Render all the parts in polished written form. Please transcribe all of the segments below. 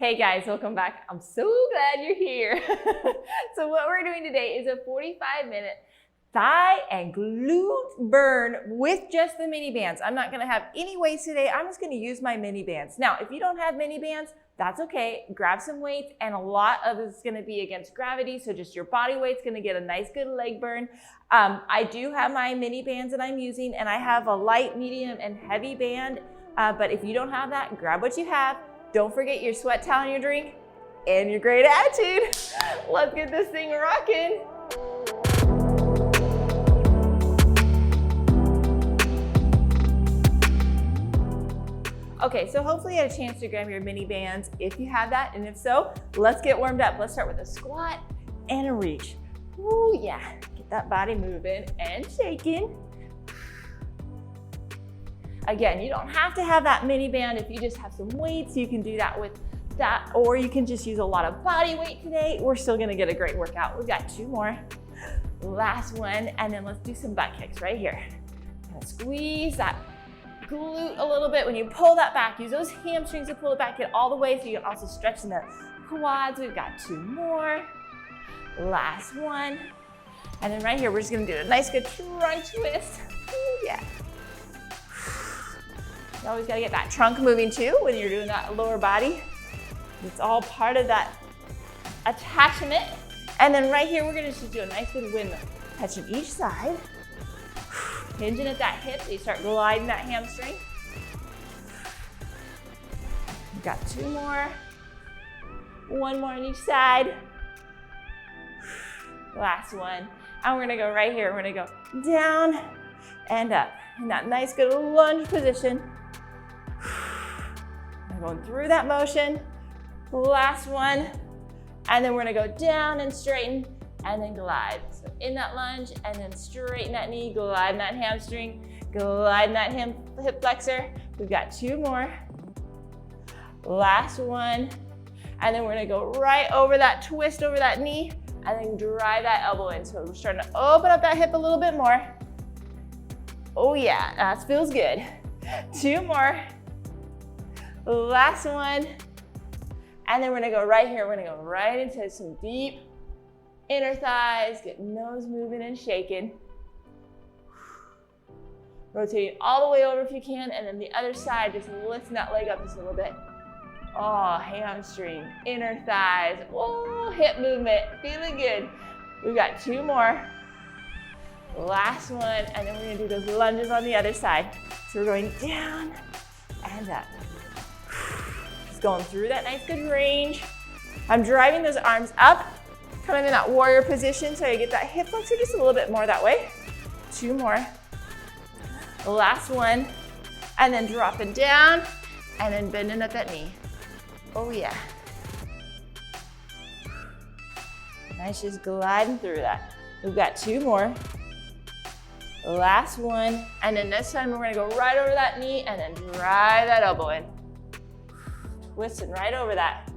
Hey guys, welcome back. I'm so glad you're here. So what we're doing today is a 45-minute thigh and glute burn with just the mini bands. I'm not gonna have any weights today. I'm just gonna use my mini bands. Now, if you don't have mini bands, that's okay. Grab some weights, and a lot of it's gonna be against gravity, so just your body weight's gonna get a nice good leg burn. I do have my mini bands that I'm using, and I have a light, medium, and heavy band, but if you don't have that, grab what you have. Don't forget your sweat towel and your drink and your great attitude. Let's get this thing rocking. Okay, so hopefully you had a chance to grab your mini bands if you have that, and if so, let's get warmed up. Let's start with a squat and a reach. Ooh, yeah, get that body moving and shaking. Again, you don't have to have that mini band. If you just have some weights, you can do that with that, or you can just use a lot of body weight today. We're still gonna get a great workout. We've got 2 more. Last one, and then let's do some butt kicks right here. Gonna squeeze that glute a little bit. When you pull that back, use those hamstrings to pull it back, get all the way, so you can also stretch in the quads. We've got 2 more. Last one. And then right here, we're just gonna do a nice good trunk twist. Ooh, yeah. You always gotta get that trunk moving too when you're doing that lower body. It's all part of that attachment. And then right here, we're gonna just do a nice good windmill. Touching each side. Hinging at that hip, so you start gliding that hamstring. We've got 2 more. 1 more on each side. Last one. And we're gonna go right here. We're gonna go down and up in that nice good lunge position. Going through that motion. Last one. And then we're gonna go down and straighten and then glide. So in that lunge and then straighten that knee, glide that hamstring, glide that hip flexor. We've got 2 more. Last one. And then we're gonna go right over that twist over that knee and then drive that elbow in. So we're starting to open up that hip a little bit more. Oh yeah, that feels good. 2 more. Last one. And then we're gonna go right here. We're gonna go right into some deep inner thighs, get nose moving and shaking. Rotating all the way over if you can, and then the other side, just lifting that leg up just a little bit. Oh, hamstring, inner thighs, oh, hip movement, feeling good. We've got 2 more. Last one, and then we're gonna do those lunges on the other side. So we're going down and up. Just going through that nice good range. I'm driving those arms up, kind of in that warrior position, so you get that hip flexor just a little bit more that way. 2 more. The last one, and then dropping down, and then bending at that knee. Oh yeah. Nice, just gliding through that. We've got 2 more. Last one, and then this time we're gonna go right over that knee and then drive that elbow in. Twisting right over that.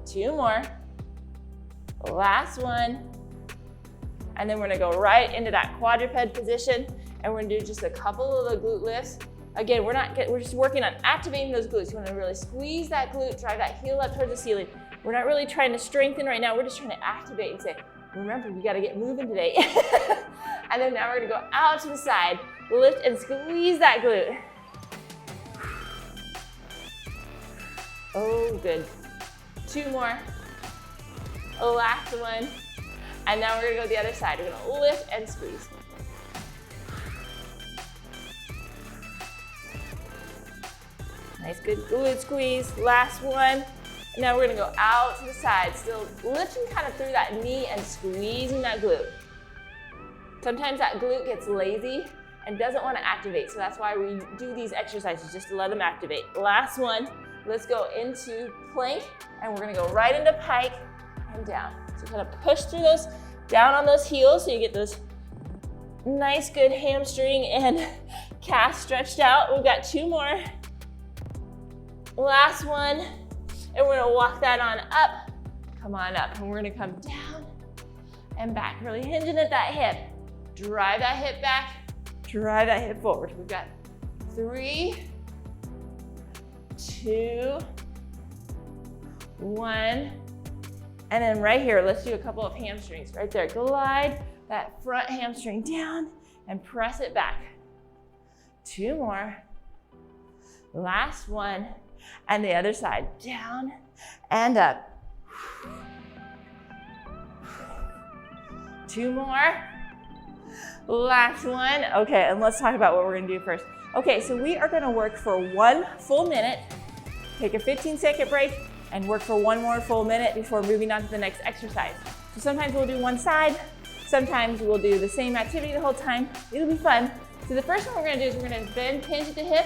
Two more. Last one. And then we're gonna go right into that quadruped position, and we're gonna do just a couple of the glute lifts. Again, we're just working on activating those glutes. You wanna really squeeze that glute, drive that heel up towards the ceiling. We're not really trying to strengthen right now. We're just trying to activate and say, remember, we gotta get moving today. And then now we're gonna go out to the side, lift and squeeze that glute. Oh, good. 2 more. Last one. And now we're gonna go the other side. We're gonna lift and squeeze. Nice, good glute squeeze. Last one. Now we're gonna go out to the side, still lifting kind of through that knee and squeezing that glute. Sometimes that glute gets lazy and doesn't want to activate, so that's why we do these exercises, just to let them activate. Last one, let's go into plank, and we're gonna go right into pike and down. So kind of push through those, down on those heels, so you get those nice good hamstring and calf stretched out. We've got 2 more. Last one, and we're gonna walk that on up. Come on up, and we're gonna come down and back, really hinging at that hip. Drive that hip back, drive that hip forward. We've got 3, 2, 1. And then right here, let's do a couple of hamstrings. Right there, glide that front hamstring down and press it back. 2 more. Last one. And the other side, down and up. 2 more. Last one. Okay, and let's talk about what we're gonna do first. Okay, so we are gonna work for 1 full minute, take a 15-second break, and work for 1 more full minute before moving on to the next exercise. So sometimes we'll do one side, sometimes we'll do the same activity the whole time. It'll be fun. So the first one we're gonna do is we're gonna bend, hinge at the hip,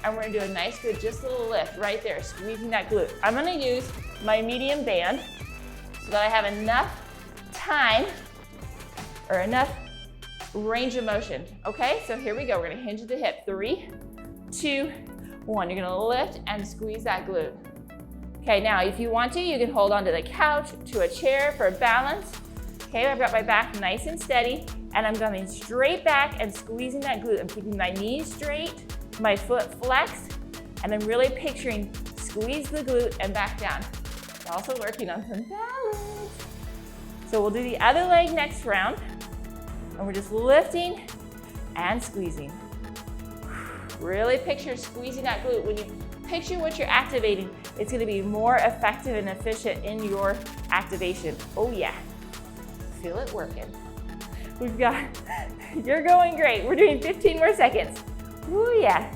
and we're gonna do a nice, good, just a little lift right there, squeezing that glute. I'm gonna use my medium band so that I have enough time or enough range of motion. Okay, so here we go. We're gonna hinge at the hip. 3, 2, 1. You're gonna lift and squeeze that glute. Okay, now if you want to, you can hold onto the couch, to a chair for balance. Okay, I've got my back nice and steady, and I'm coming straight back and squeezing that glute. I'm keeping my knees straight, my foot flexed, and I'm really picturing squeeze the glute and back down. Also working on some balance. So we'll do the other leg next round, and we're just lifting and squeezing. Really picture squeezing that glute. When you picture what you're activating, it's gonna be more effective and efficient in your activation. Oh yeah, feel it working. We've got, you're going great. We're doing 15 more seconds. Oh yeah,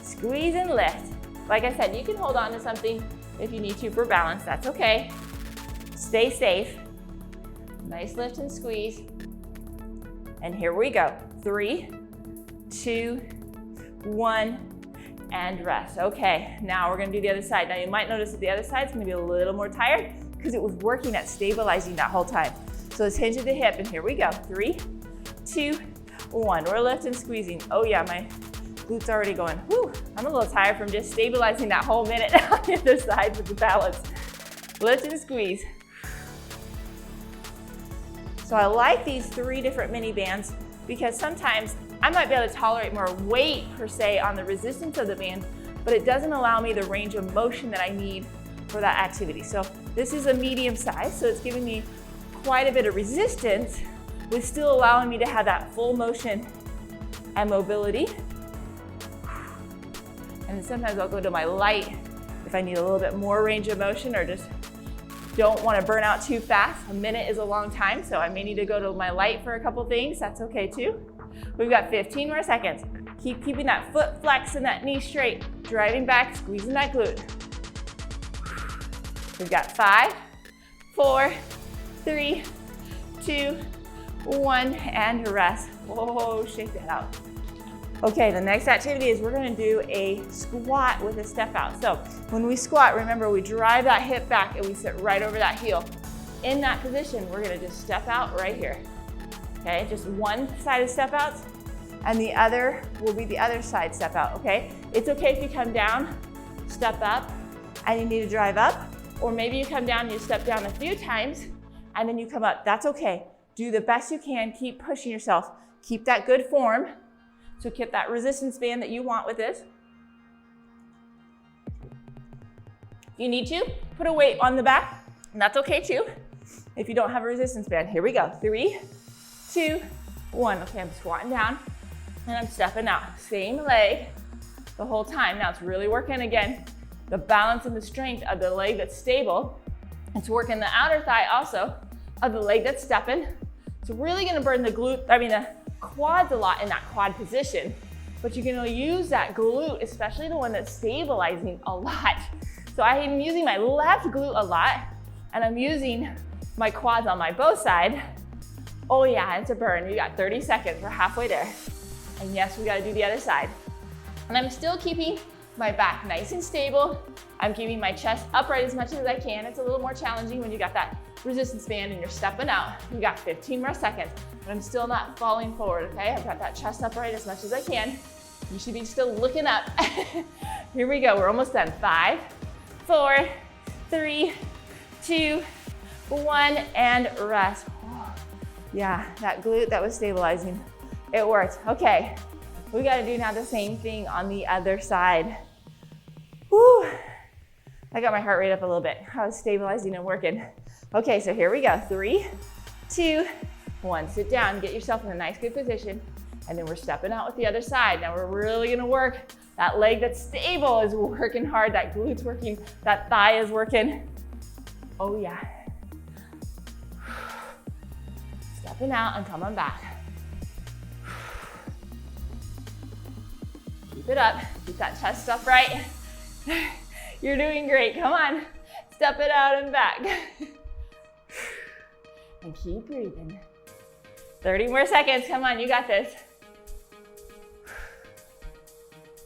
squeeze and lift. Like I said, you can hold on to something if you need to for balance, that's okay. Stay safe. Nice lift and squeeze. And here we go. 3, 2, 1, and rest. Okay, now we're gonna do the other side. Now you might notice that the other side's gonna be a little more tired because it was working at stabilizing that whole time. So let's hinge at the hip, and here we go. 3, 2, 1. We're lifting, squeezing. Oh yeah, my glutes already going. Whew, I'm a little tired from just stabilizing that whole minute on the other side with the balance. Lift and squeeze. So I like these 3 different mini bands because sometimes I might be able to tolerate more weight per se on the resistance of the band, but it doesn't allow me the range of motion that I need for that activity. So this is a medium size, so it's giving me quite a bit of resistance with still allowing me to have that full motion and mobility. And then sometimes I'll go to my light if I need a little bit more range of motion or just don't want to burn out too fast. A minute is a long time, so I may need to go to my light for a couple things. That's okay too. We've got 15 more seconds. Keep keeping that foot flexed and that knee straight, driving back, squeezing that glute. We've got 5, 4, 3, 2, 1, and rest. Whoa, shake that out. Okay, the next activity is we're gonna do a squat with a step out. So when we squat, remember we drive that hip back and we sit right over that heel. In that position, we're gonna just step out right here. Okay, just one side of step outs, and the other will be the other side step out, okay? It's okay if you come down, step up, and you need to drive up, or maybe you come down and you step down a few times, and then you come up. That's okay. Do the best you can, keep pushing yourself. Keep that good form. So keep that resistance band that you want with this. If you need to, put a weight on the back, and that's okay too, if you don't have a resistance band. Here we go. 3, 2, 1. Okay, I'm squatting down, and I'm stepping out. Same leg the whole time. Now it's really working again, the balance and the strength of the leg that's stable. It's working the outer thigh also of the leg that's stepping. It's really gonna burn the glute, the quads a lot in that quad position, but you're gonna use that glute, especially the one that's stabilizing, a lot. So I am using my left glute a lot, and I'm using my quads on my both side. Oh yeah, it's a burn. We got 30 seconds, we're halfway there. And yes, we gotta do the other side. And I'm still keeping my back nice and stable. I'm keeping my chest upright as much as I can. It's a little more challenging when you got that resistance band and you're stepping out. We got 15 more seconds, but I'm still not falling forward, okay? I've got that chest upright as much as I can. You should be still looking up. Here we go, we're almost done. 5, 4, 3, 2, 1, and rest. Oh, yeah, that glute that was stabilizing, it worked. Okay, We gotta do now the same thing on the other side. Woo. I got my heart rate up a little bit. I was stabilizing and working. Okay, so here we go. 3, 2, 1. Sit down, get yourself in a nice, good position. And then we're stepping out with the other side. Now we're really gonna work. That leg that's stable is working hard. That glute's working. That thigh is working. Oh yeah. Stepping out and coming back. Keep it up. Keep that chest upright. You're doing great. Come on. Step it out and back. And keep breathing. 30 more seconds. Come on, you got this.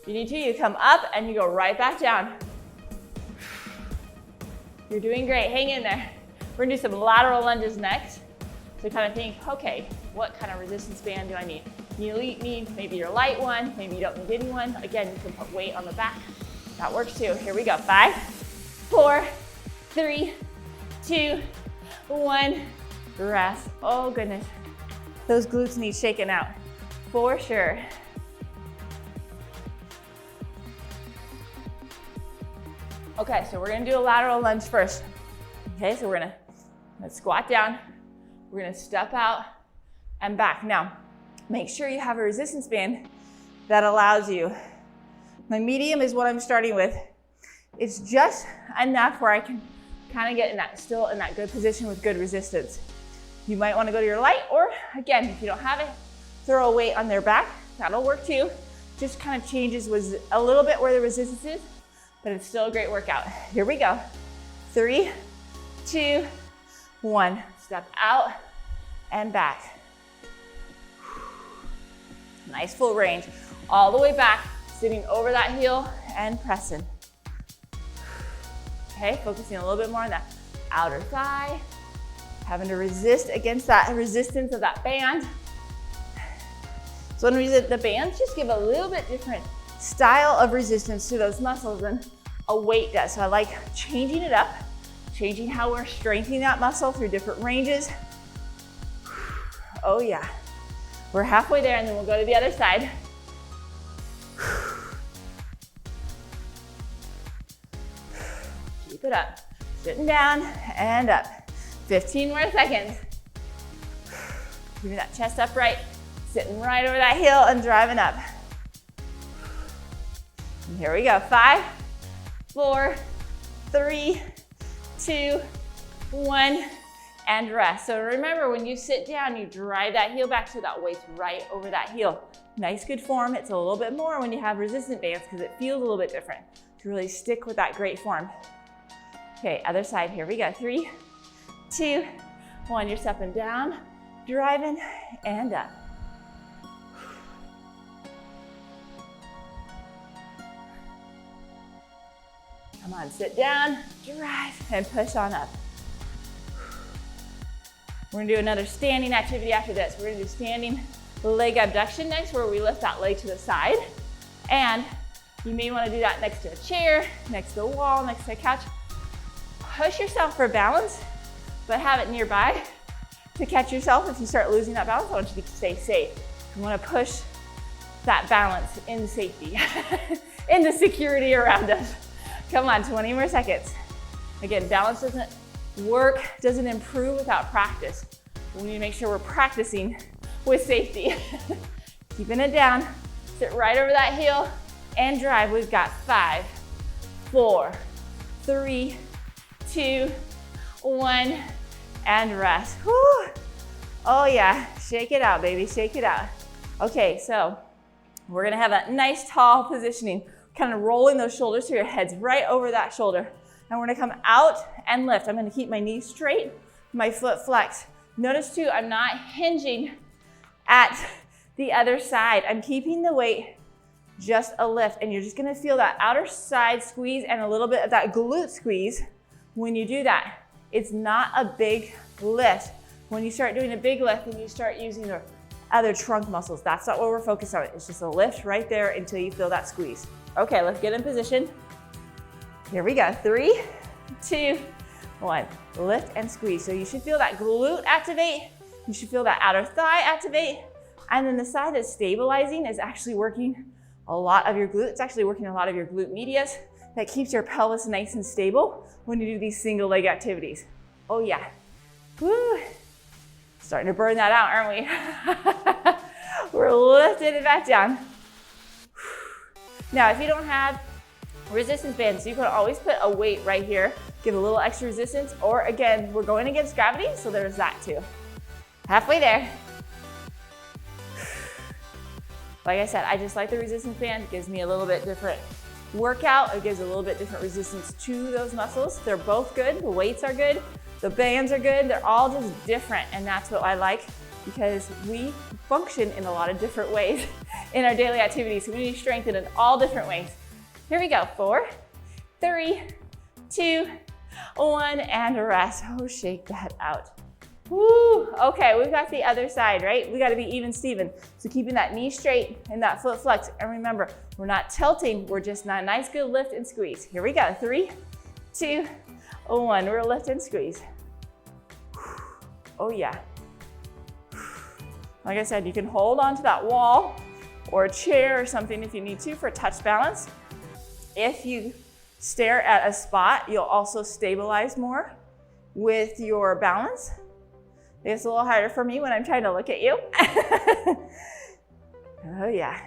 If you need to, you come up and you go right back down. You're doing great. Hang in there. We're gonna do some lateral lunges next. So kind of think, okay, what kind of resistance band do I need? You need maybe your light one, maybe you don't need any one. Again, you can put weight on the back. That works too. Here we go. 5, 4, 3, 2, 1. Rest. Oh goodness. Those glutes need shaking out for sure. Okay, so we're gonna do a lateral lunge first. Okay, so we're gonna squat down. We're gonna step out and back. Now, make sure you have a resistance band that allows you. My medium is what I'm starting with. It's just enough where I can kind of get in that, still in that good position with good resistance. You might want to go to your light, or again, if you don't have it, throw a weight on their back. That'll work too. Just kind of changes with a little bit where the resistance is, but it's still a great workout. Here we go. 3, 2, 1. Step out and back. Nice full range. All the way back, sitting over that heel and pressing. Okay, focusing a little bit more on that outer thigh. Having to resist against that resistance of that band. So when we use the bands, just give a little bit different style of resistance to those muscles than a weight does. So I like changing it up, changing how we're strengthening that muscle through different ranges. Oh yeah. We're halfway there and then we'll go to the other side. Keep it up. Sitting down and up. 15 more seconds. Keeping that chest upright. Sitting right over that heel and driving up. And here we go. 5, 4, 3, 2, 1, and rest. So remember, when you sit down, you drive that heel back so that weight's right over that heel. Nice, good form. It's a little bit more when you have resistant bands because it feels a little bit different to really stick with that great form. Okay, other side. Here we go. 3, 2, 1. You're stepping down, driving, and up. Come on, sit down, drive, and push on up. We're gonna do another standing activity after this. We're gonna do standing leg abduction next, where we lift that leg to the side. And you may wanna do that next to a chair, next to a wall, next to a couch. Push yourself for balance, but have it nearby to catch yourself. If you start losing that balance, I want you to stay safe. You wanna push that balance into safety, into security around us. Come on, 20 more seconds. Again, balance doesn't work, doesn't improve without practice. We need to make sure we're practicing with safety. Keeping it down, sit right over that heel and drive. We've got 5, 4, 3, 2, 1, and rest. Whew. Oh yeah, shake it out, baby, shake it out. Okay, so we're gonna have a nice tall positioning, kind of rolling those shoulders so your head's right over that shoulder. And we're gonna come out and lift. I'm gonna keep my knees straight, my foot flexed. Notice too, I'm not hinging at the other side. I'm keeping the weight just a lift, and you're just gonna feel that outer side squeeze and a little bit of that glute squeeze when you do that. It's not a big lift. When you start doing a big lift and you start using the other trunk muscles, that's not what we're focused on. It's just a lift right there until you feel that squeeze. Okay, let's get in position. Here we go. 3, 2, 1. Lift and squeeze. So you should feel that glute activate. You should feel that outer thigh activate. And then the side that's stabilizing is actually working a lot of your glutes. It's actually working a lot of your glute medius. That keeps your pelvis nice and stable when you do these single leg activities. Oh yeah. Woo. Starting to burn that out, aren't we? We're lifting it back down. Now, if you don't have resistance bands, you can always put a weight right here, give a little extra resistance, or again, we're going against gravity, so there's that too. Halfway there. Like I said, I just like the resistance band. It gives me a little bit different workout. It gives a little bit different resistance to those muscles. They're both good. The weights are good. The bands are good. They're all just different, and that's what I like because we function in a lot of different ways in our daily activities. So we need to strengthen in all different ways. Here we go. 4, 3, 2, 1, and rest. Oh, shake that out. Woo. Okay, we've got the other side, right? We got to be even Steven. So keeping that knee straight and that foot flexed. And remember, we're not tilting. We're just a nice good lift and squeeze. Here we go. 3, 2, 1. We're lift and squeeze. Oh yeah. Like I said, you can hold onto that wall or a chair or something if you need to for touch balance. If you stare at a spot, you'll also stabilize more with your balance. It's a little harder for me when I'm trying to look at you. Oh yeah.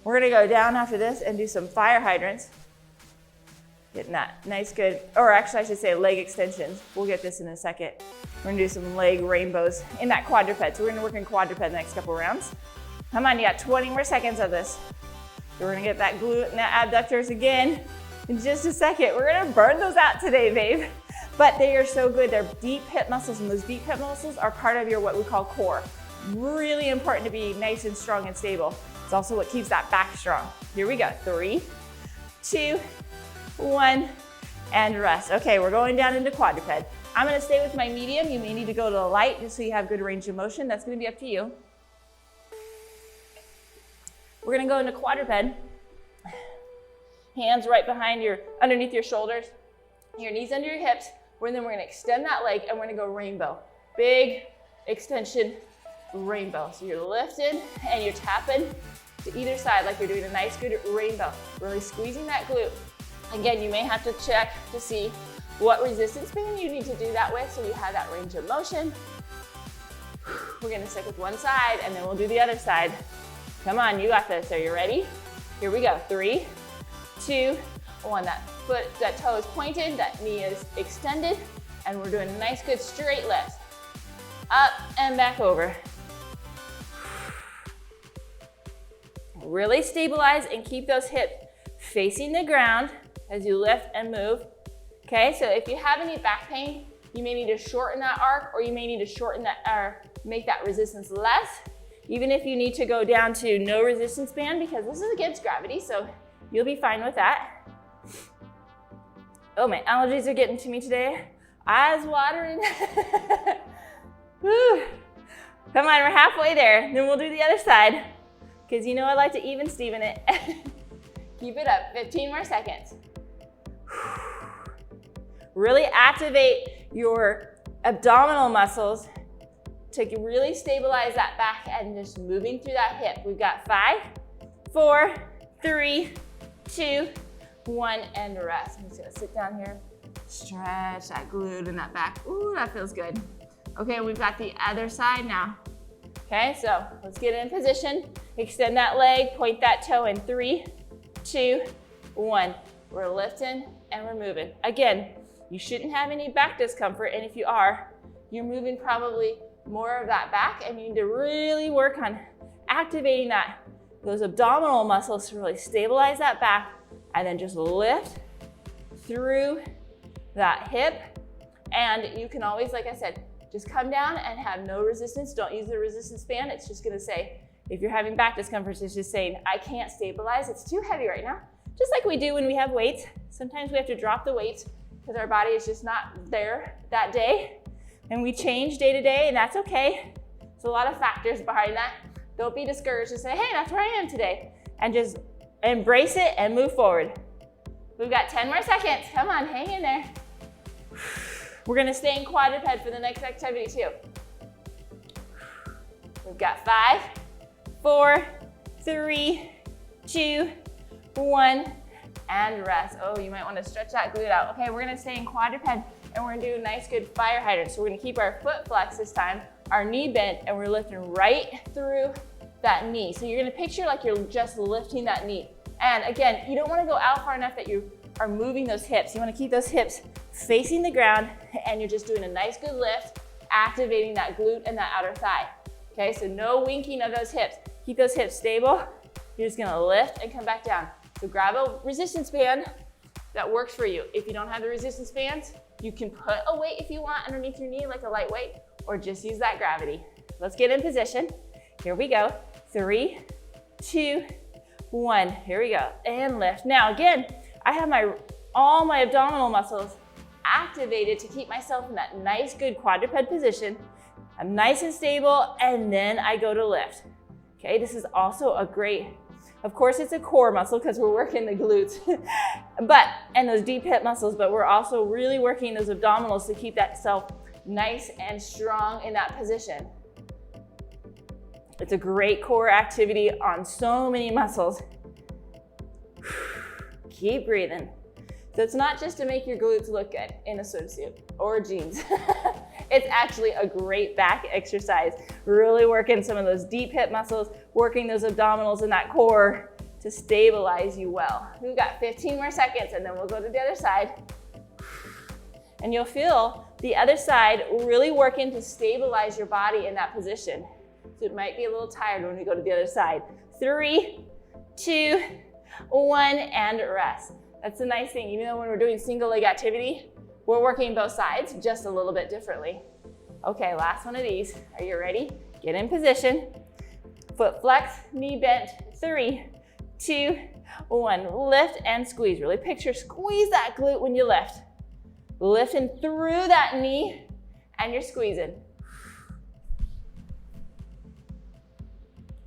We're gonna go down after this and do some fire hydrants. Getting that nice good, or actually I should say leg extensions. We'll get this in a second. We're gonna do some leg rainbows in that quadruped. So we're gonna work in quadruped the next couple rounds. Come on, you got 20 more seconds of this. So we're gonna get that glute and that abductors again in just a second. We're gonna burn those out today, babe. But they are so good. They're deep hip muscles, and those deep hip muscles are part of your what we call core. Really important to be nice and strong and stable. It's also what keeps that back strong. Here we go. 3, 2, 1, and rest. Okay, we're going down into quadruped. I'm gonna stay with my medium. You may need to go to the light just so you have good range of motion. That's gonna be up to you. We're gonna go into quadruped. Hands right behind underneath your shoulders. Your knees under your hips. And then we're gonna extend that leg and we're gonna go rainbow. Big extension rainbow. So you're lifted and you're tapping to either side like you're doing a nice good rainbow. Really squeezing that glute. Again, you may have to check to see what resistance band you need to do that with so you have that range of motion. We're gonna stick with one side and then we'll do the other side. Come on, you got this. Are you ready? Here we go. 3, 2, 1. That toe is pointed, that knee is extended, and we're doing a nice good straight lift. Up and back over. Really stabilize and keep those hips facing the ground as you lift and move. Okay, so if you have any back pain, you may need to shorten that arc, or you may need to shorten that, or make that resistance less. Even if you need to go down to no resistance band, because this is against gravity, so you'll be fine with that. Oh, my allergies are getting to me today. Eyes watering. Woo. Come on, we're halfway there. Then we'll do the other side, because you know I like to even Steven it. Keep it up, 15 more seconds. Really activate your abdominal muscles to really stabilize that back and just moving through that hip. We've got 5, 4, 3, 2, 1, and rest. I'm just gonna sit down here, stretch that glute and that back. Ooh, that feels good. Okay, we've got the other side now. Okay, so let's get in position. Extend that leg, point that toe in 3, 2, 1. We're lifting and we're moving. Again, you shouldn't have any back discomfort, and if you are, you're moving probably more of that back, and you need to really work on activating those abdominal muscles to really stabilize that back, and then just lift through that hip. And you can always, like I said, just come down and have no resistance. Don't use the resistance band. It's just gonna say, if you're having back discomfort, it's just saying, I can't stabilize, it's too heavy right now. Just like we do when we have weights. Sometimes we have to drop the weights because our body is just not there that day. And we change day to day, and that's okay. There's a lot of factors behind that. Don't be discouraged and say, hey, that's where I am today. And just embrace it and move forward. We've got 10 more seconds. Come on, hang in there. We're gonna stay in quadruped for the next activity too. We've got 5, 4, 3, 2, 1, and rest. Oh, you might want to stretch that glute out. Okay, we're gonna stay in quadruped and we're gonna do a nice good fire hydrant. So we're gonna keep our foot flexed this time, our knee bent, and we're lifting right through that knee. So you're gonna picture like you're just lifting that knee. And again, you don't wanna go out far enough that you are moving those hips. You wanna keep those hips facing the ground and you're just doing a nice good lift, activating that glute and that outer thigh. Okay, so no winking of those hips. Keep those hips stable. You're just gonna lift and come back down. So grab a resistance band that works for you. If you don't have the resistance bands, you can put a weight if you want underneath your knee, like a light weight, or just use that gravity. Let's get in position. Here we go. 3, 2, 1. Here we go. And lift. Now again, I have all my abdominal muscles activated to keep myself in that nice, good quadruped position. I'm nice and stable, and then I go to lift. Okay, this is also a great, of course it's a core muscle because we're working the glutes, and those deep hip muscles, but we're also really working those abdominals to keep that self nice and strong in that position. It's a great core activity on so many muscles. Keep breathing. So it's not just to make your glutes look good in a swimsuit or jeans. It's actually a great back exercise. Really working some of those deep hip muscles, working those abdominals and that core to stabilize you well. We've got 15 more seconds and then we'll go to the other side. And you'll feel the other side really working to stabilize your body in that position. So it might be a little tired when we go to the other side. 3, 2, 1, and rest. That's the nice thing. Even though when we're doing single leg activity, we're working both sides just a little bit differently. Okay, last one of these. Are you ready? Get in position. Foot flex, knee bent. 3, 2, 1. Lift and squeeze. Really picture, squeeze that glute when you lift. Lifting through that knee and you're squeezing.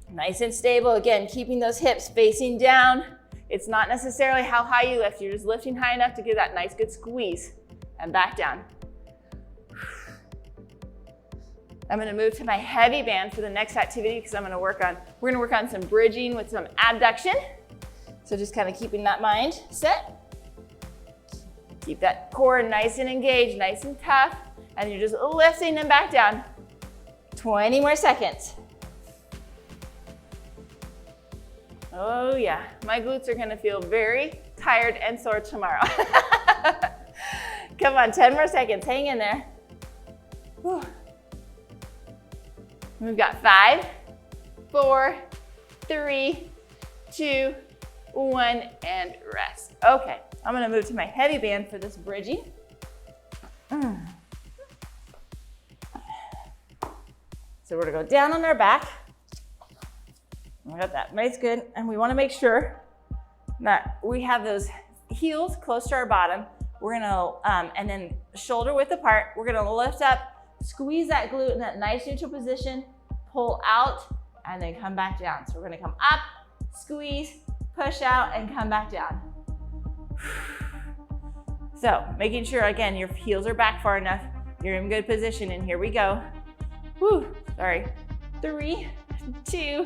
Nice and stable. Again, keeping those hips facing down. It's not necessarily how high you lift. You're just lifting high enough to give that nice good squeeze and back down. I'm gonna move to my heavy band for the next activity because we're gonna work on some bridging with some abduction. So just kind of keeping that mind set. Keep that core nice and engaged, nice and tough, and you're just lifting them back down. 20 more seconds. Oh yeah, my glutes are gonna feel very tired and sore tomorrow. Come on, 10 more seconds, hang in there. Whew. We've got 5, 4, 3, 2, 1, and rest. Okay, I'm gonna move to my heavy band for this bridging. So we're gonna go down on our back. We got that, nice, good. And we wanna make sure that we have those heels close to our bottom. We're gonna, and then shoulder width apart. We're gonna lift up, squeeze that glute in that nice neutral position, pull out, and then come back down. So we're gonna come up, squeeze, push out, and come back down. So making sure, again, your heels are back far enough. You're in good position, and here we go. Whew, sorry. 3, 2,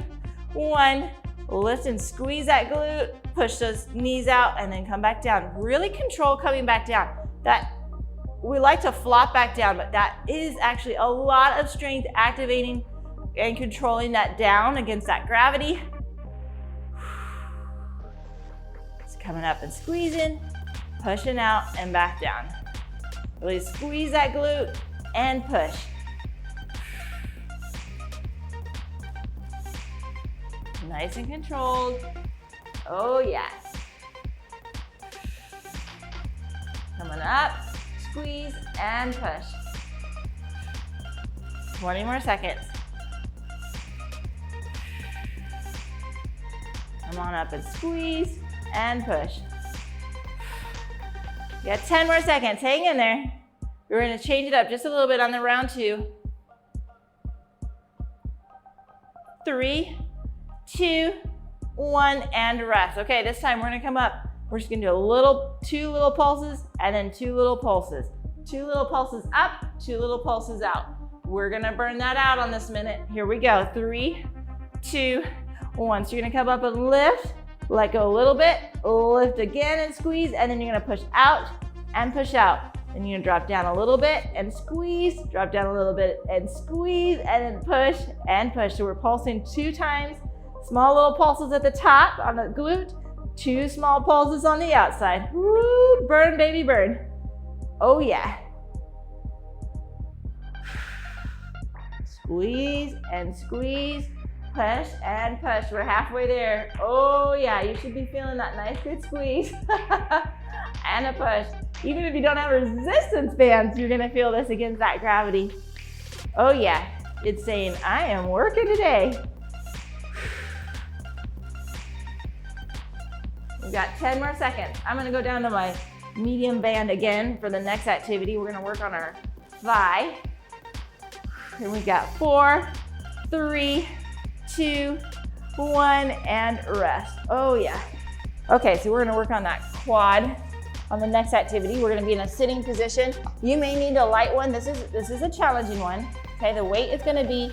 1. Lift and squeeze that glute, push those knees out, and then come back down. Really control coming back down. We like to flop back down, but that is actually a lot of strength activating and controlling that down against that gravity. It's coming up and squeezing, pushing out and back down. Really squeeze that glute and push. Nice and controlled. Oh yes. Coming up, squeeze and push. 20 more seconds. Come on up and squeeze and push. You got 10 more seconds, hang in there. We're gonna change it up just a little bit on the round 2. 3, 2, 1, and rest. Okay, this time we're gonna come up. We're just gonna do 2 little pulses and then 2 little pulses. 2 little pulses up, 2 little pulses out. We're gonna burn that out on this minute. Here we go, 3, 2, 1. So you're gonna come up and lift, let go a little bit, lift again and squeeze, and then you're gonna push out and push out. Then you're gonna drop down a little bit and squeeze, drop down a little bit and squeeze, and then push and push. So we're pulsing 2 times, small little pulses at the top on the glute, 2 small pulses on the outside. Woo, burn, baby, burn. Oh yeah. Squeeze and squeeze, push and push. We're halfway there. Oh yeah, you should be feeling that nice good squeeze and a push. Even if you don't have resistance bands, you're gonna feel this against that gravity. Oh yeah, it's saying, I am working today. We've got 10 more seconds. I'm gonna go down to my medium band again for the next activity. We're gonna work on our thigh. And we've got 4, 3, 2, 1, and rest. Oh yeah. Okay, so we're gonna work on that quad on the next activity. We're gonna be in a sitting position. You may need a light one. This is a challenging one. Okay, the weight is gonna be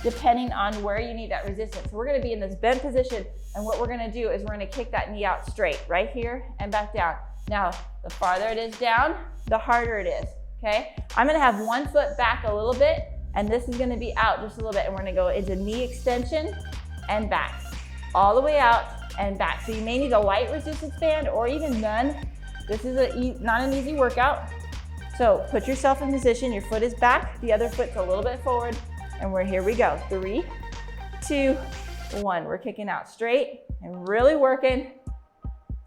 depending on where you need that resistance. So we're gonna be in this bent position, and what we're gonna do is we're gonna kick that knee out straight, right here and back down. Now, the farther it is down, the harder it is, okay? I'm gonna have one foot back a little bit, and this is gonna be out just a little bit, and we're gonna go into knee extension and back, all the way out and back. So you may need a light resistance band or even none. This is not an easy workout. So put yourself in position, your foot is back, the other foot's a little bit forward, and here we go. 3, 2, 1. We're kicking out straight and really working.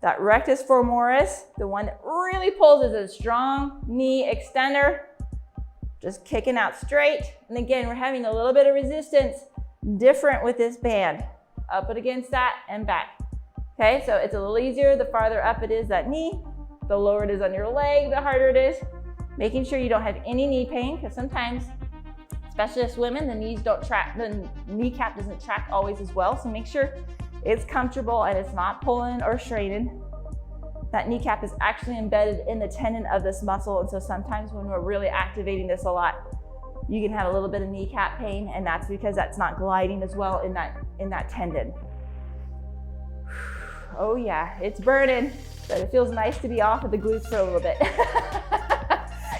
That rectus femoris, the one that really pulls, is a strong knee extender. Just kicking out straight. And again, we're having a little bit of resistance, different with this band. Up it against that and back. Okay, so it's a little easier the farther up it is, that knee. The lower it is on your leg, the harder it is. Making sure you don't have any knee pain, because sometimes, especially as women, the kneecap doesn't track always as well. So make sure it's comfortable and it's not pulling or straining. That kneecap is actually embedded in the tendon of this muscle, and so sometimes when we're really activating this a lot, you can have a little bit of kneecap pain, and that's because that's not gliding as well in that tendon. Oh yeah, it's burning, but it feels nice to be off of the glutes for a little bit.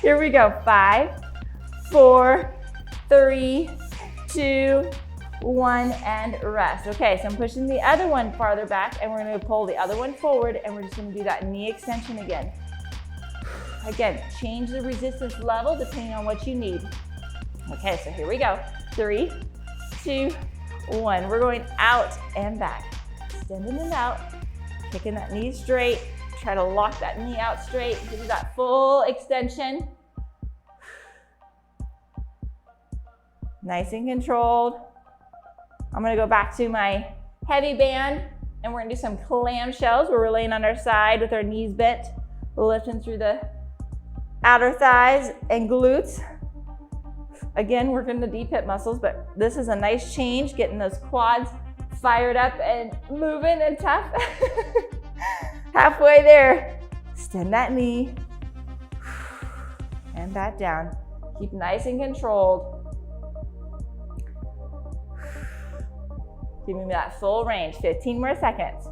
Here we go, 5, 4, 3, 2, 1, and rest. Okay, so I'm pushing the other one farther back, and we're gonna pull the other one forward, and we're just gonna do that knee extension again. Again, change the resistance level depending on what you need. Okay, so here we go. 3, 2, 1. We're going out and back. Extending it out, kicking that knee straight. Try to lock that knee out straight. Give you that full extension. Nice and controlled. I'm gonna go back to my heavy band, and we're gonna do some clam shells where we're laying on our side with our knees bent, lifting through the outer thighs and glutes. Again, working the deep hip muscles, but this is a nice change, getting those quads fired up and moving and tough. Halfway there. Extend that knee and back down. Keep nice and controlled. Give me that full range, 15 more seconds.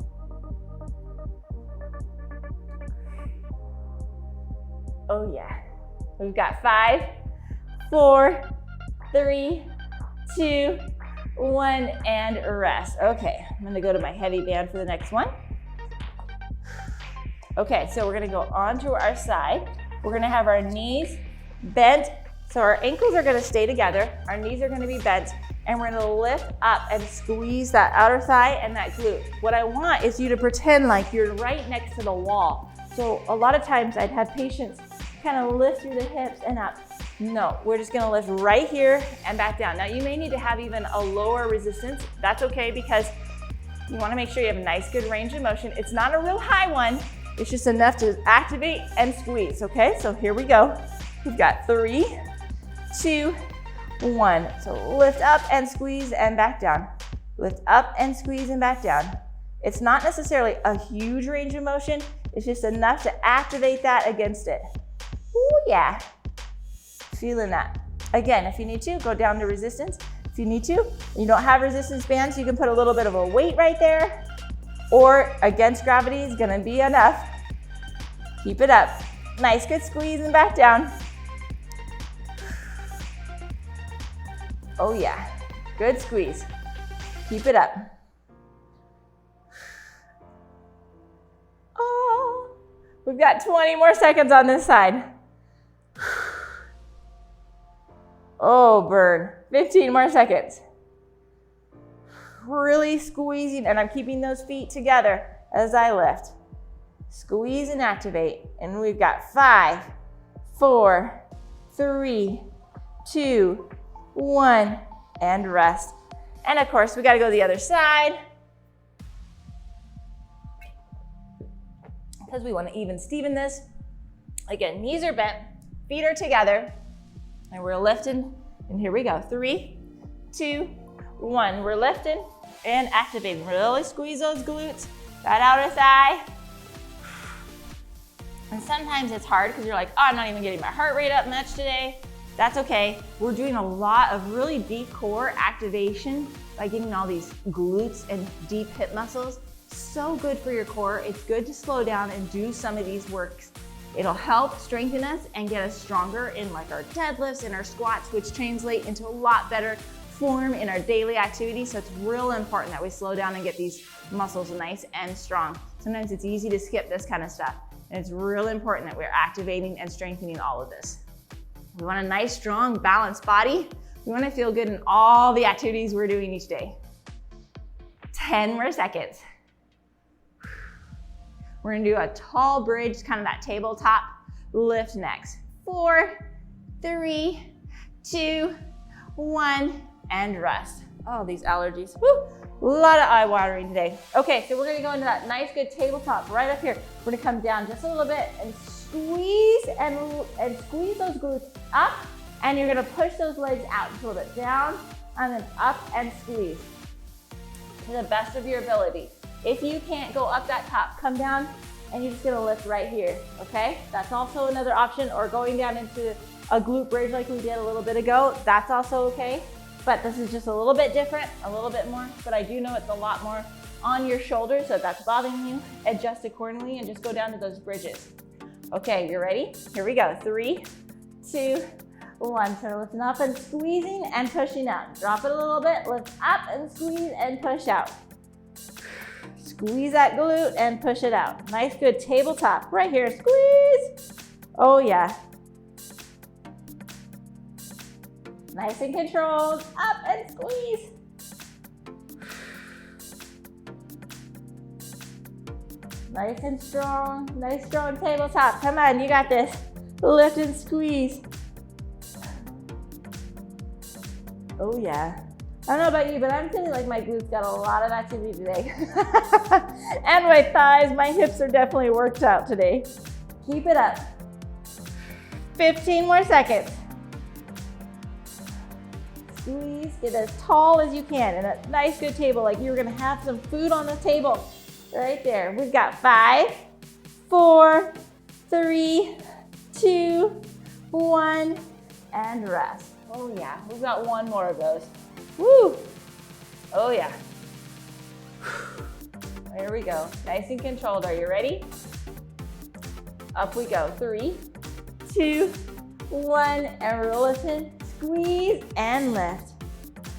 Oh yeah. We've got 5, 4, 3, 2, 1, and rest. Okay, I'm gonna go to my heavy band for the next one. Okay, so we're gonna go onto our side. We're gonna have our knees bent. So our ankles are gonna stay together. Our knees are gonna be bent. And we're gonna lift up and squeeze that outer thigh and that glute. What I want is you to pretend like you're right next to the wall. So a lot of times I'd have patients kind of lift through the hips and up. No, we're just gonna lift right here and back down. Now you may need to have even a lower resistance. That's okay, because you wanna make sure you have a nice good range of motion. It's not a real high one. It's just enough to activate and squeeze, okay? So here we go. We've got 3, 2, 1. So lift up and squeeze and back down. Lift up and squeeze and back down. It's not necessarily a huge range of motion. It's just enough to activate that against it. Ooh, yeah. Feeling that. Again, if you need to, go down to resistance. If you need to, and you don't have resistance bands, you can put a little bit of a weight right there, or against gravity is gonna be enough. Keep it up. Nice, good squeeze and back down. Oh yeah, good squeeze. Keep it up. Oh, we've got 20 more seconds on this side. Oh, burn. 15 more seconds. Really squeezing, and I'm keeping those feet together as I lift. Squeeze and activate. And we've got 5, 4, 3, 2, 1, and rest. And of course, we gotta go to the other side because we wanna even Steven this. Again, knees are bent, feet are together, and we're lifting. And here we go. 3, 2, 1. We're lifting and activating. Really squeeze those glutes, that outer thigh. And sometimes it's hard because you're like, oh, I'm not even getting my heart rate up much today. That's okay. We're doing a lot of really deep core activation by getting all these glutes and deep hip muscles. So good for your core. It's good to slow down and do some of these works. It'll help strengthen us and get us stronger in like our deadlifts and our squats, which translate into a lot better form in our daily activity. So it's real important that we slow down and get these muscles nice and strong. Sometimes it's easy to skip this kind of stuff. And it's real important that we're activating and strengthening all of this. We want a nice, strong, balanced body. We want to feel good in all the activities we're doing each day. 10 more seconds. We're gonna do a tall bridge, kind of that tabletop lift next. 4, 3, 2, 1, and rest. Oh, these allergies. Woo! A lot of eye watering today. Okay, so we're gonna go into that nice, good tabletop right up here. We're gonna come down just a little bit and squeeze and squeeze those glutes up, and you're gonna push those legs out just a little bit down, and then up and squeeze to the best of your ability. If you can't go up that top, come down and you're just gonna lift right here, okay? That's also another option, or going down into a glute bridge like we did a little bit ago, that's also okay. But this is just a little bit different, a little bit more, but I do know it's a lot more on your shoulders, so if that's bothering you, adjust accordingly and just go down to those bridges. Okay, you ready? Here we go. 3, 2, 1. So lifting up and squeezing and pushing out. Drop it a little bit, lift up and squeeze and push out. Squeeze that glute and push it out. Nice, good tabletop. Right here, squeeze. Oh yeah. Nice and controlled, up and squeeze. Nice and strong, nice strong tabletop. Come on, you got this. Lift and squeeze. Oh yeah. I don't know about you, but I'm feeling like my glutes got a lot of activity today. And my thighs, my hips are definitely worked out today. Keep it up. 15 more seconds. Squeeze, get as tall as you can in a nice good table, like you're gonna have some food on the table. Right there. We've got 5, 4, 3, 2, 1, and rest. Oh yeah, we've got one more of those. Woo! Oh yeah. There we go. Nice and controlled. Are you ready? Up we go. 3, 2, 1, and we're lifting. Squeeze and lift.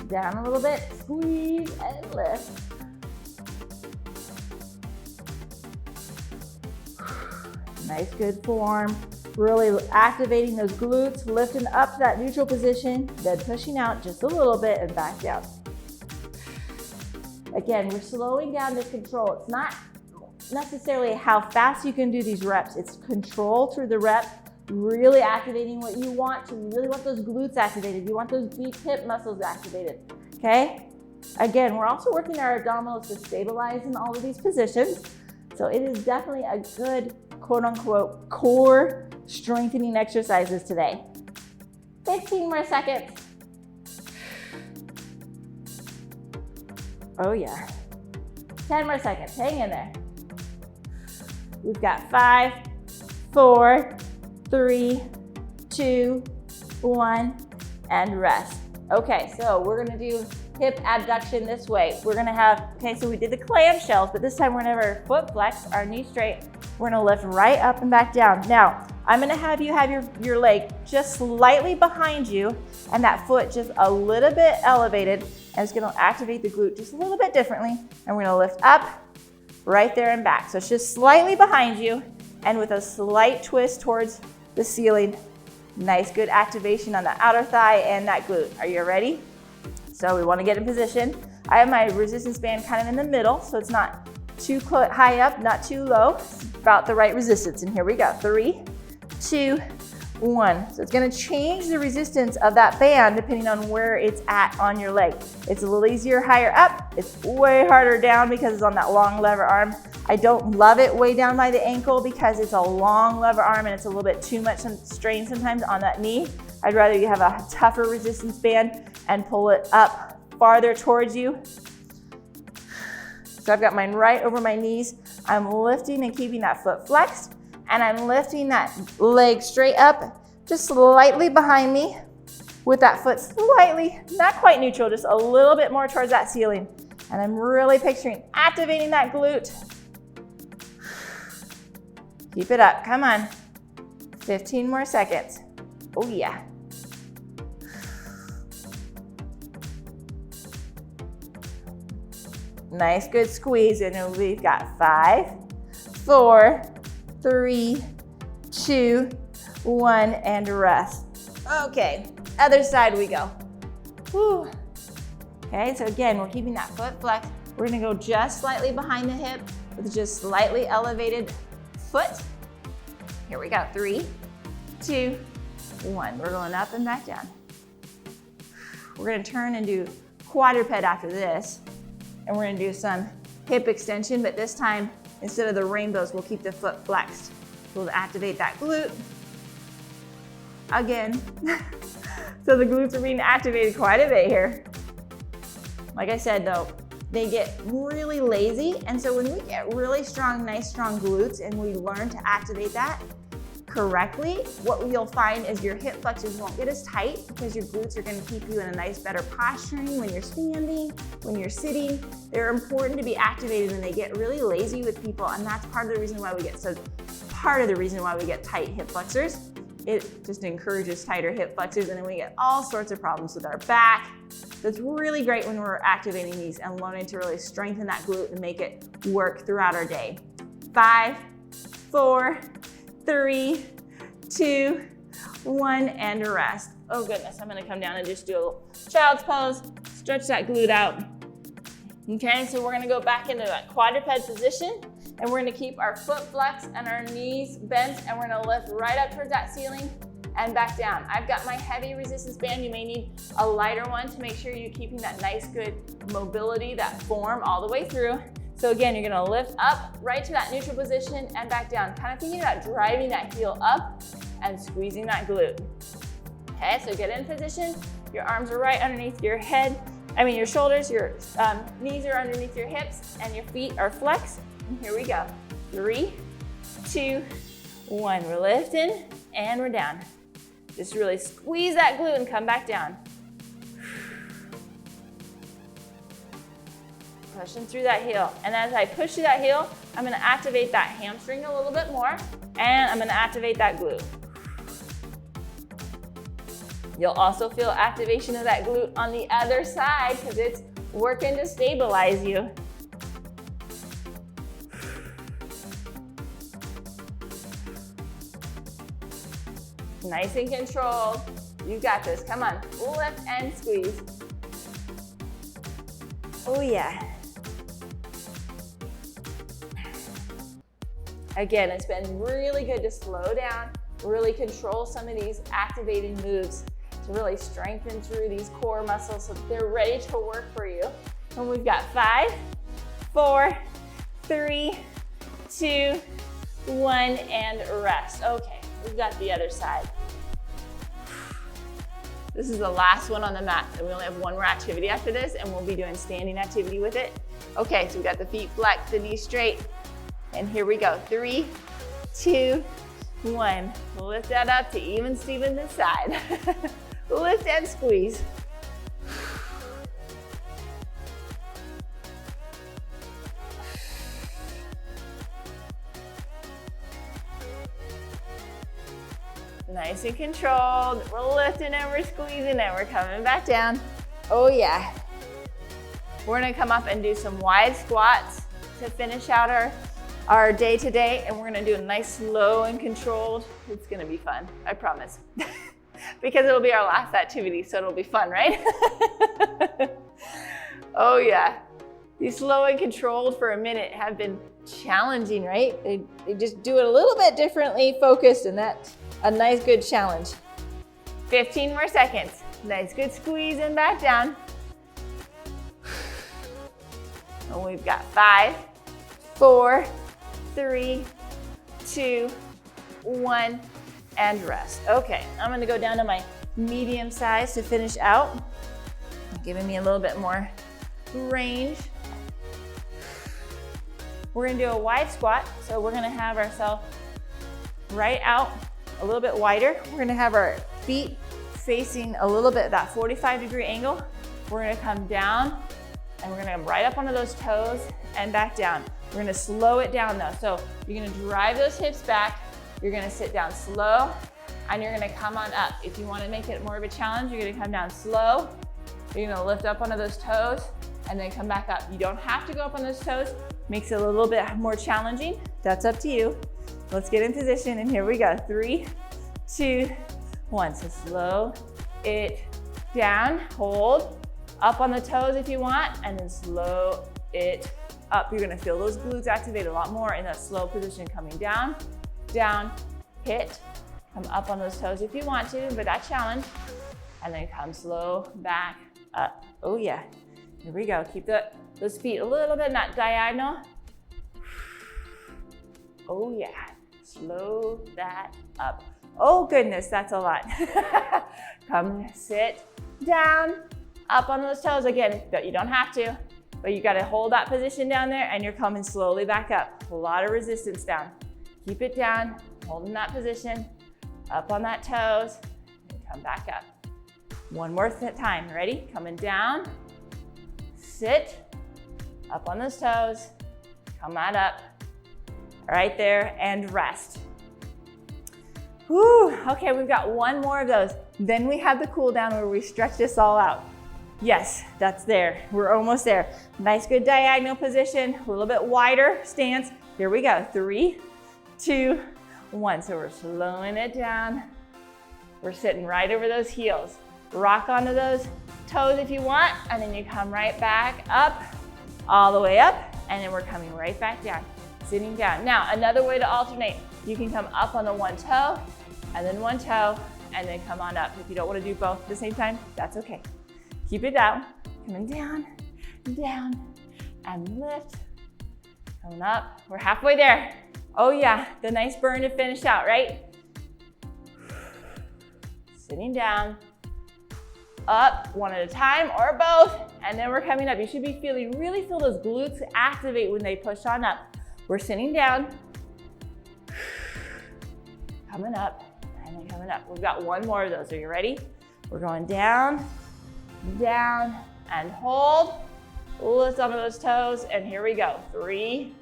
Down a little bit. Squeeze and lift. Nice, good form. Really activating those glutes, lifting up to that neutral position, then pushing out just a little bit and back down. Again, we're slowing down this control. It's not necessarily how fast you can do these reps. It's control through the rep, really activating what you want to. You really want those glutes activated. You want those deep hip muscles activated, okay? Again, we're also working our abdominals to stabilize in all of these positions. So it is definitely a good, quote unquote, core strengthening exercises today. 15 more seconds. Oh yeah. 10 more seconds, hang in there. We've got 5, 4, 3, 2, 1, and rest. Okay, so we're gonna do hip abduction this way. We're gonna have, okay, so we did the clamshells, but this time we're gonna have our foot flex, our knee straight. We're gonna lift right up and back down. Now, I'm gonna have you have your leg just slightly behind you and that foot just a little bit elevated, and it's gonna activate the glute just a little bit differently. And we're gonna lift up, right there and back. So it's just slightly behind you and with a slight twist towards the ceiling. Nice, good activation on the outer thigh and that glute. Are you ready? So we wanna get in position. I have my resistance band kind of in the middle, so it's not too high up, not too low. It's about the right resistance. And here we go, 3, 2, 1. So it's gonna change the resistance of that band depending on where it's at on your leg. It's a little easier higher up. It's way harder down because it's on that long lever arm. I don't love it way down by the ankle because it's a long lever arm and it's a little bit too much strain sometimes on that knee. I'd rather you have a tougher resistance band and pull it up farther towards you. So I've got mine right over my knees. I'm lifting and keeping that foot flexed, and I'm lifting that leg straight up, just slightly behind me, with that foot slightly, not quite neutral, just a little bit more towards that ceiling. And I'm really picturing activating that glute. Keep it up, come on. 15 more seconds. Oh yeah. Nice, good squeeze, and we've got 5, 4, 3, 2, 1, and rest. Okay, other side we go. Whew. Okay, so again, we're keeping that foot flexed. We're gonna go just slightly behind the hip with just slightly elevated foot. Here we go, 3, 2, 1. We're going up and back down. We're gonna turn and do quadruped after this. And we're gonna do some hip extension, but this time, instead of the rainbows, we'll keep the foot flexed. We'll activate that glute. Again. So the glutes are being activated quite a bit here. Like I said though, they get really lazy, and so when we get really strong, nice strong glutes, and we learn to activate that correctly, what you'll find is your hip flexors won't get as tight because your glutes are going to keep you in a nice, better posturing when you're standing, when you're sitting. They're important to be activated, and they get really lazy with people, and that's part of the reason why we get tight hip flexors. It just encourages tighter hip flexors, and then we get all sorts of problems with our back. So it's really great when we're activating these and learning to really strengthen that glute and make it work throughout our day. 5, 4, 3, 2, 1, and rest. Oh goodness, I'm gonna come down and just do a little child's pose, stretch that glute out. Okay, so we're gonna go back into that quadruped position, and we're gonna keep our foot flexed and our knees bent, and we're gonna lift right up towards that ceiling and back down. I've got my heavy resistance band. You may need a lighter one to make sure you're keeping that nice, good mobility, that form all the way through. So again, you're gonna lift up right to that neutral position and back down, kind of thinking about driving that heel up and squeezing that glute. Okay, so get in position. Your arms are right underneath your head. Your shoulders, your knees are underneath your hips, and your feet are flexed. And here we go. 3, 2, 1. We're lifting and we're down. Just really squeeze that glute and come back down. Pushing through that heel. And as I push through that heel, I'm gonna activate that hamstring a little bit more, and I'm gonna activate that glute. You'll also feel activation of that glute on the other side because it's working to stabilize you. Nice and controlled. You got this, come on. Lift and squeeze. Oh yeah. Again, it's been really good to slow down, really control some of these activating moves to really strengthen through these core muscles so they're ready to work for you. And we've got 5, 4, 3, 2, 1, and rest. Okay, we've got the other side. This is the last one on the mat, and we only have one more activity after this, and we'll be doing standing activity with it. Okay, so we got the feet flexed, the knees straight, and here we go. 3, 2, 1. Lift that up to even Steven this side. Lift and squeeze. Nice and controlled. We're lifting and we're squeezing and we're coming back down. Oh yeah. We're gonna come up and do some wide squats to finish out our day today, and we're gonna do a nice slow and controlled. It's gonna be fun, I promise. Because it'll be our last activity, so it'll be fun, right? Oh yeah. These slow and controlled for a minute have been challenging, right? They just do it a little bit differently, focused, and that's a nice good challenge. 15 more seconds. Nice good squeeze and back down. And we've got 5, 4, 3, 2, 1, and rest. Okay, I'm gonna go down to my medium size to finish out, giving me a little bit more range. We're gonna do a wide squat, so we're gonna have ourselves right out a little bit wider. We're gonna have our feet facing a little bit that 45-degree angle. We're gonna come down and we're gonna come right up onto those toes and back down. We're gonna slow it down though. So you're gonna drive those hips back, you're gonna sit down slow, and you're gonna come on up. If you wanna make it more of a challenge, you're gonna come down slow, you're gonna lift up onto those toes, and then come back up. You don't have to go up on those toes. Makes it a little bit more challenging. That's up to you. Let's get in position, and here we go. 3, 2, 1. So slow it down, hold, up on the toes if you want, and then slow it up. You're gonna feel those glutes activate a lot more in that slow position. Coming down, down, hit, come up on those toes if you want to, but that challenge, and then come slow back up. Oh yeah, here we go. Keep those feet a little bit not diagonal. Oh yeah, slow that up. Oh goodness, that's a lot. Come sit down, up on those toes. Again, you don't have to, but you gotta hold that position down there, and you're coming slowly back up. A lot of resistance down. Keep it down, holding that position, up on that toes, and come back up. One more time, ready? Coming down, sit, up on those toes, come on up, right there, and rest. Whew, okay, we've got one more of those. Then we have the cool down where we stretch this all out. Yes, that's there. We're almost there. Nice, good diagonal position, a little bit wider stance. Here we go. 3, 2, 1. So we're slowing it down. We're sitting right over those heels. Rock onto those toes if you want, and then you come right back up, all the way up, and then we're coming right back down, sitting down. Now, another way to alternate, you can come up on the one toe, and then one toe, and then come on up. If you don't want to do both at the same time, that's okay. Keep it down, coming down, down, and lift, coming up. We're halfway there. Oh yeah, the nice burn to finish out, right? Sitting down, up, one at a time, or both, and then we're coming up. You should be really feel those glutes activate when they push on up. We're sitting down, coming up, and then coming up. We've got one more of those. Are you ready? We're going down, down, and hold. Lift onto those toes, and here we go. 3,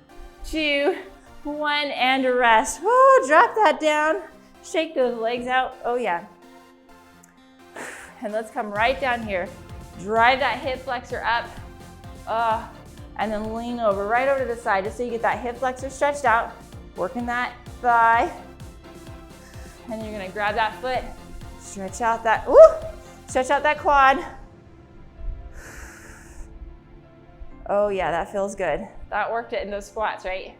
2, 1, and rest. Oh, drop that down. Shake those legs out. Oh yeah. And let's come right down here. Drive that hip flexor up. And then lean over, right over to the side, just so you get that hip flexor stretched out. Working that thigh. And you're gonna grab that foot, stretch out that, stretch out that quad. Oh yeah, that feels good. That worked it in those squats, right?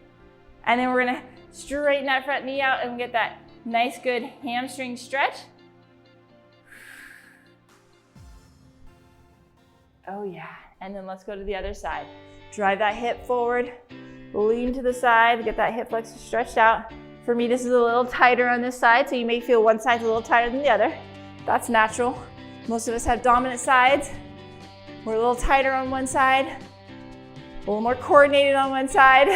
And then we're gonna straighten that front knee out and get that nice, good hamstring stretch. Oh yeah, and then let's go to the other side. Drive that hip forward, lean to the side, get that hip flexor stretched out. For me, this is a little tighter on this side, so you may feel one side's a little tighter than the other. That's natural. Most of us have dominant sides. We're a little tighter on one side, a little more coordinated on one side.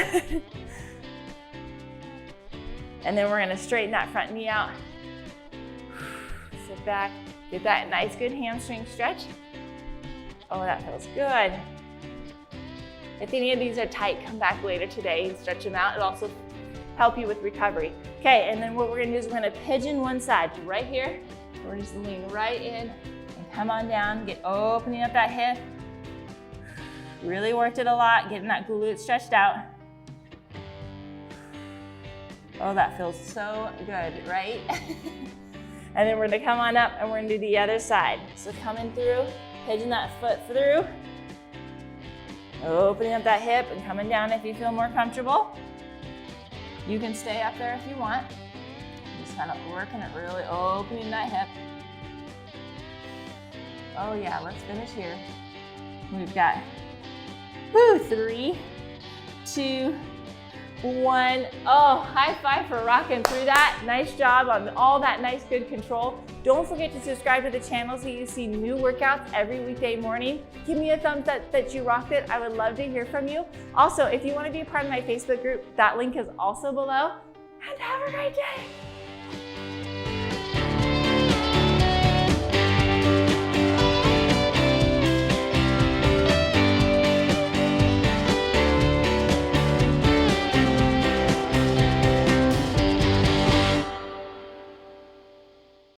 And then we're gonna straighten that front knee out. Sit back, Get that nice, good hamstring stretch. Oh, that feels good. If any of these are tight, come back later today and stretch them out. It'll also help you with recovery. Okay, and then what we're gonna do is we're gonna pigeon one side right here. We're just gonna lean right in and come on down, get opening up that hip. Really worked it a lot, getting that glute stretched out. Oh, that feels so good, right? And then we're gonna come on up and we're gonna do the other side. So coming through, pigeon that foot through, opening up that hip and coming down if you feel more comfortable. You can stay up there if you want. Just kind of working it, really opening that hip. Oh yeah, let's finish here. We've got 3, 2, 1. Oh, high five for rocking through that. Nice job on all that nice, good control. Don't forget to subscribe to the channel so you see new workouts every weekday morning. Give me a thumbs up that you rocked it. I would love to hear from you. Also, if you want to be a part of my Facebook group, that link is also below. And have a great day.